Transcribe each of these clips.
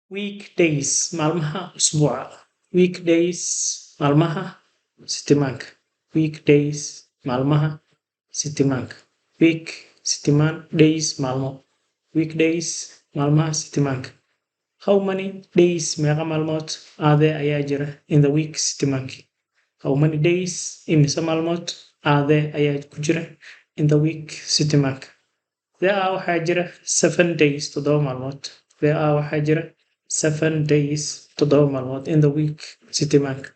weekdays maalmaha usbuuca. Weekdays maalmaha sitimaanka. Weekdays maalmaha sitimaanka. Week sitimaan, days maalmo. Weekdays maalmaha sitimaanka. How many days meeqa maalmood are there ayaa jira in the week sitimaanki? How many days imise maalmood are there ayaa ku jira in the week sitimaanka? There are waxaa jira 7 days toddoba maalmood. There are waxaa jira 7 days toddoba maalmood in the week sitimaanka.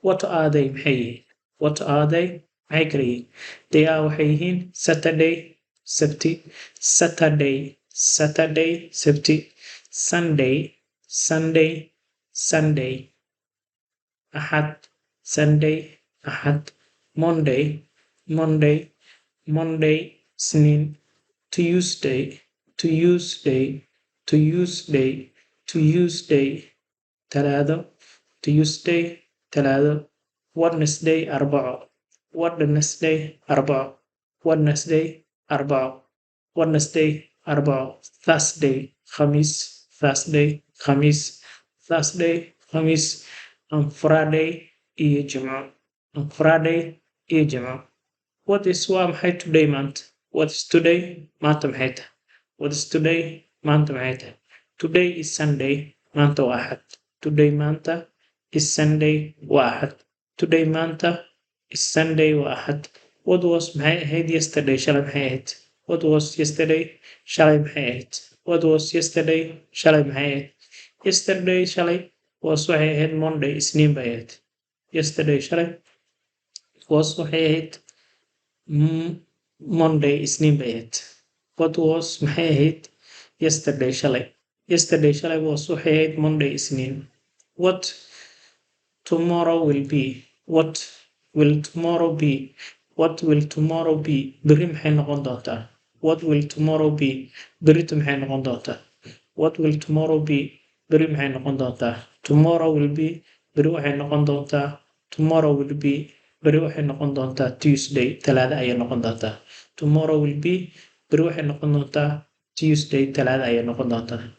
What are they maxay yihiin? What are they maxay kala yihiin? They are waxay yihiin Saturday Sabti, Saturday Saturday Sabti, Sunday Sunday Sunday, Ahad Sunday Ahad, Monday Monday Monday, Isniin, Tuesday Tuesday Tuesday Tuesday, Talaado Tuesday Talaado, Wednesday Arbaco, Wednesday Arbaco, Wednesday Arbaco, Wednesday Arbaco, Thursday Khamis, Thursday Khamis, Thursday Khamis, and Friday iyo Jimco, and Friday iyo Jimco. What is waa maxay today maanta? What is today maanta maxay tahay? What is today maanta maxay tahay? Today is Sunday, maanta waa Axad. Today maanta is Sunday waa Axad. Today maanta is Sunday waa Axad. What was maxay ahayd yesterday? Shalay maxay ahayd? What was yesterday? Shalay maxay ahayd? What was yesterday? Shalay maxay ahayd? Yesterday shalay was waxay ahayd Monday, Isniin bay ahayd. Yesterday shalay was waxay ahayd Monday, Isniin bay ahayd. What was maxay ahayd yesterday shalay? Yesterday shalay was waxay ahayd Monday, Isniin. What tomorrow will be? What will tomorrow be? What will tomorrow be? Berri maxay noqon doontaa? What will tomorrow be? Berrito maxay noqon doontaa? What will tomorrow be? Berri maxay noqon doontaa? Tomorrow will be. Berri waxay noqon doontaa. Tomorrow will be. Berri waxay noqon doontaa Tuesday. Talaado ayay noqon doontaa. Tomorrow will be. Berri waxay noqon doontaa Tuesday. Talaado ayay noqon doontaa.